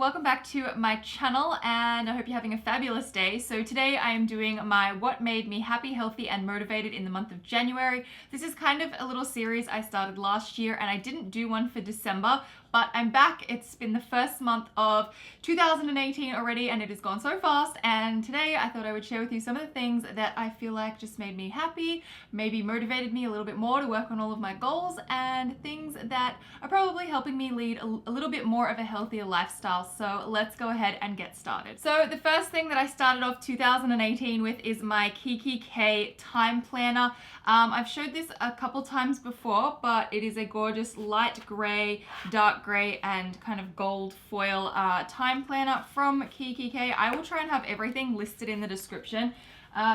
welcome back to my channel and I hope you're having a fabulous day. So today I am doing my what made me happy, healthy and motivated in the month of January. This is kind of a little series I started last year and I didn't do one for December, but I'm back. It's been the first month of 2018 already and it has gone so fast, and today I thought I would share with you some of the things that I feel like just made me happy, maybe motivated me a little bit more to work on all of my goals, and things that are probably helping me lead a little bit more of a healthier lifestyle. So let's go ahead and get started. So the first thing that I started off 2018 with is my K time planner. I've showed this a couple times before, but it is a gorgeous light gray, dark gray and kind of gold foil time planner from K. I will try and have everything listed in the description.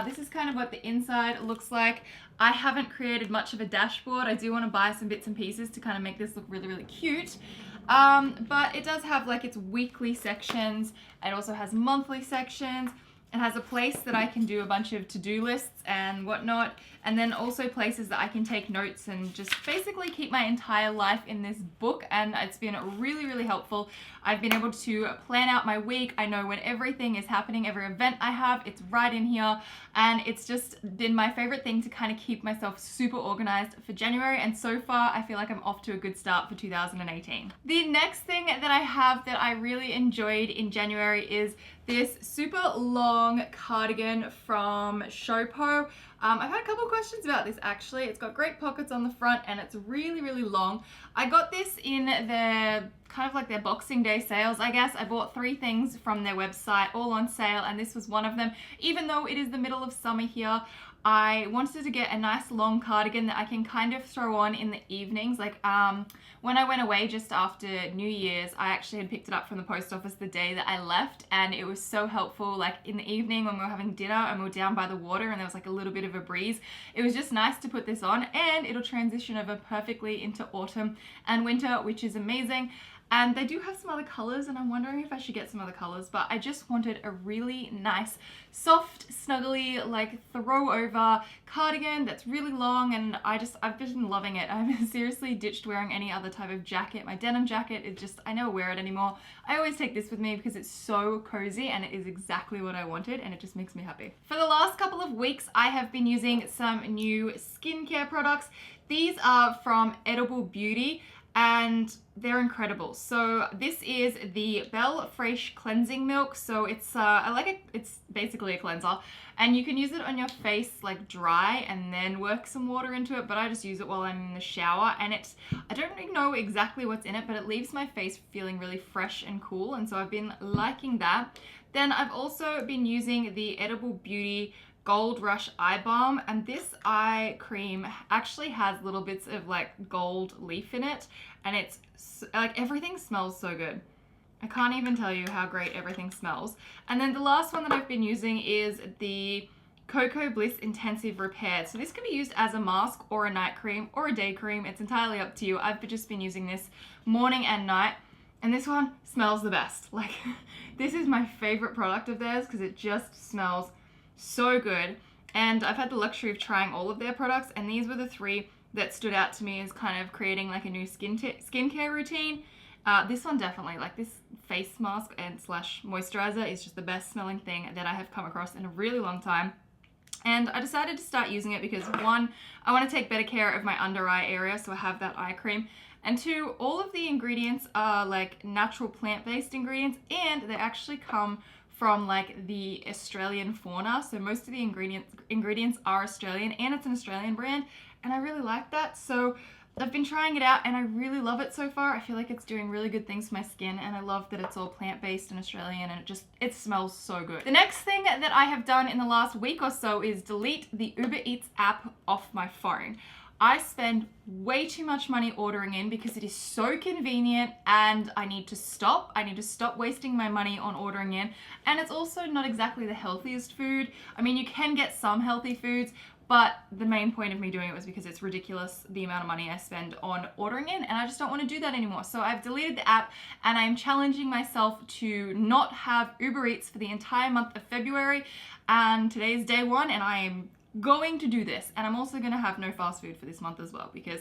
This is kind of what the inside looks like. I haven't created much of a dashboard. I do want to buy some bits and pieces to kind of make this look really, really cute. But it does have like its weekly sections. It also has monthly sections. It has a place that I can do a bunch of to-do lists and whatnot, and then also places that I can take notes and just basically keep my entire life in this book, and it's been really, really helpful. I've been able to plan out my week. I know when everything is happening, every event I have, it's right in here, and it's just been my favorite thing to kind of keep myself super organized for January, and so far I feel like I'm off to a good start for 2018. The next thing that I have that I really enjoyed in January is this super long cardigan from Showpo. I've had a couple of questions about this actually. It's got great pockets on the front and it's really, really long. I got this in their kind of like their Boxing Day sales, I guess. I bought 3 things from their website, all on sale, and this was one of them. Even though it is the middle of summer here, I wanted to get a nice long cardigan that I can kind of throw on in the evenings. Like when I went away just after New Year's, I actually had picked it up from the post office the day that I left, and it was so helpful. Like in the evening when we were having dinner and we were down by the water and there was like a little bit of a breeze, it was just nice to put this on, and it'll transition over perfectly into autumn and winter, which is amazing. And they do have some other colors, and I'm wondering if I should get some other colors, but I just wanted a really nice, soft, snuggly, like throw over cardigan that's really long, and I've been loving it. I've seriously ditched wearing any other type of jacket. My denim jacket, I never wear it anymore. I always take this with me because it's so cozy and it is exactly what I wanted, and it just makes me happy. For the last couple of weeks, I have been using some new skincare products. These are from Edible Beauty, and they're incredible. So this is the Belle Fresh cleansing milk. So it's it's basically a cleanser, and you can use it on your face like dry and then work some water into it, but I just use it while I'm in the shower, and I don't really know exactly what's in it, but it leaves my face feeling really fresh and cool, and so I've been liking that. Then I've also been using the Edible Beauty Gold Rush Eye Balm, and this eye cream actually has little bits of like gold leaf in it, and it's like everything smells so good. I can't even tell you how great everything smells. And then the last one that I've been using is the Cocoa Bliss Intensive Repair. So this can be used as a mask or a night cream or a day cream. It's entirely up to you. I've just been using this morning and night, and this one smells the best. Like this is my favorite product of theirs because it just smells so good. And I've had the luxury of trying all of their products, and these were the 3 that stood out to me as kind of creating like a new skincare routine. This one definitely, like this face mask and slash moisturizer is just the best smelling thing that I have come across in a really long time. And I decided to start using it because 1, I want to take better care of my under eye area, so I have that eye cream. And 2, all of the ingredients are like natural plant-based ingredients, and they actually come from like the Australian fauna. So most of the ingredients are Australian, and it's an Australian brand, and I really like that. So I've been trying it out and I really love it so far. I feel like it's doing really good things for my skin, and I love that it's all plant-based and Australian, and it smells so good. The next thing that I have done in the last week or so is delete the Uber Eats app off my phone. I spend way too much money ordering in because it is so convenient, and I need to stop. I need to stop wasting my money on ordering in, and it's also not exactly the healthiest food. I mean, you can get some healthy foods, but the main point of me doing it was because it's ridiculous the amount of money I spend on ordering in, and I just don't want to do that anymore. So I've deleted the app, and I'm challenging myself to not have Uber Eats for the entire month of February, and today's day 1, and I am going to do this. And I'm also going to have no fast food for this month as well, because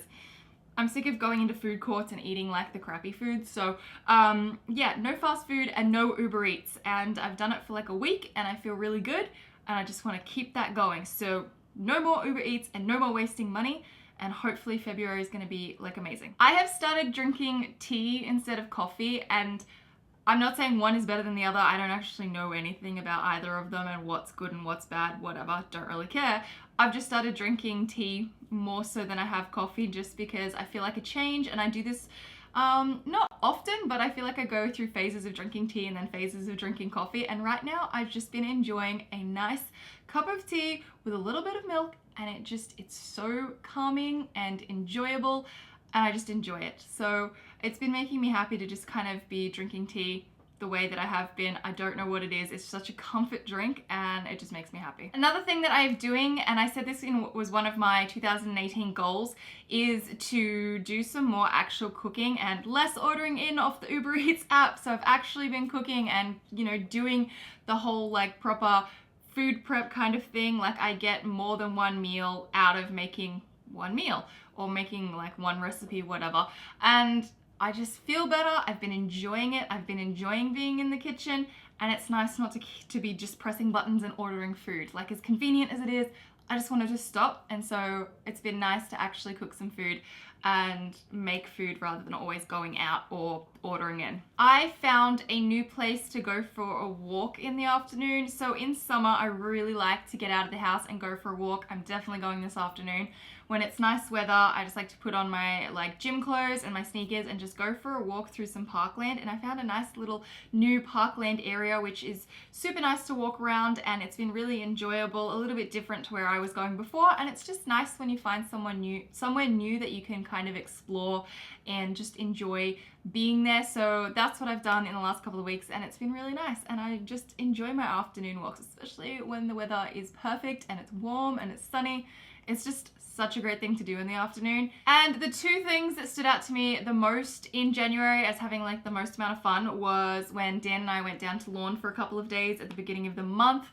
I'm sick of going into food courts and eating like the crappy food. So yeah, no fast food and no Uber Eats. And I've done it for like a week and I feel really good. And I just want to keep that going. So no more Uber Eats and no more wasting money. And hopefully February is going to be like amazing. I have started drinking tea instead of coffee, and I'm not saying one is better than the other. I don't actually know anything about either of them and what's good and what's bad, whatever, don't really care. I've just started drinking tea more so than I have coffee just because I feel like a change, and I do this not often, but I feel like I go through phases of drinking tea and then phases of drinking coffee, and right now I've just been enjoying a nice cup of tea with a little bit of milk, and it's so calming and enjoyable, and I just enjoy it. So it's been making me happy to just kind of be drinking tea the way that I have been. I don't know what it is. It's such a comfort drink and it just makes me happy. Another thing that I'm doing, and I said this was one of my 2018 goals, is to do some more actual cooking and less ordering in off the Uber Eats app. So I've actually been cooking and, you know, doing the whole like proper food prep kind of thing. Like I get more than one meal out of making one meal or making like one recipe, whatever. And I just feel better. I've been enjoying it. I've been enjoying being in the kitchen, and it's nice not to be just pressing buttons and ordering food. Like, as convenient as it is, I just wanted to stop, and so it's been nice to actually cook some food and make food rather than always going out or ordering in. I found a new place to go for a walk in the afternoon. So in summer, I really like to get out of the house and go for a walk. I'm definitely going this afternoon. When it's nice weather, I just like to put on my like gym clothes and my sneakers and just go for a walk through some parkland. And I found a nice little new parkland area, which is super nice to walk around, and it's been really enjoyable, a little bit different to where I was going before. And it's just nice when you find somewhere new that you can kind of explore and just enjoy being there. So that's what I've done in the last couple of weeks, and it's been really nice. And I just enjoy my afternoon walks, especially when the weather is perfect and it's warm and it's sunny. It's just such a great thing to do in the afternoon. And the two things that stood out to me the most in January as having like the most amount of fun was when Dan and I went down to Lorne for a couple of days at the beginning of the month.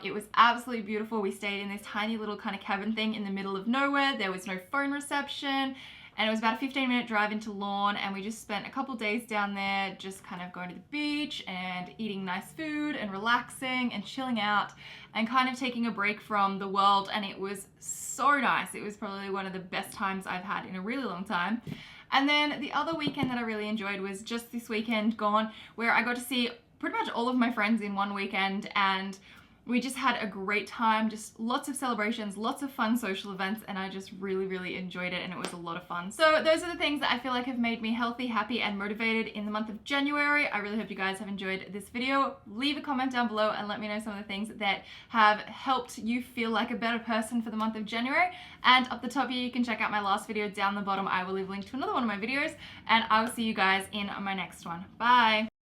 It was absolutely beautiful. We stayed in this tiny little kind of cabin thing in the middle of nowhere. There was no phone reception. And it was about a 15-minute drive into Lorne, and we just spent a couple days down there just kind of going to the beach and eating nice food and relaxing and chilling out and kind of taking a break from the world, and it was so nice. It was probably one of the best times I've had in a really long time. And then the other weekend that I really enjoyed was just this weekend gone, where I got to see pretty much all of my friends in one weekend, and we just had a great time, just lots of celebrations, lots of fun social events, and I just really, really enjoyed it, and it was a lot of fun. So those are the things that I feel like have made me healthy, happy, and motivated in the month of January. I really hope you guys have enjoyed this video. Leave a comment down below and let me know some of the things that have helped you feel like a better person for the month of January. And up the top here, you can check out my last video. Down the bottom, I will leave a link to another one of my videos, and I will see you guys in my next one. Bye!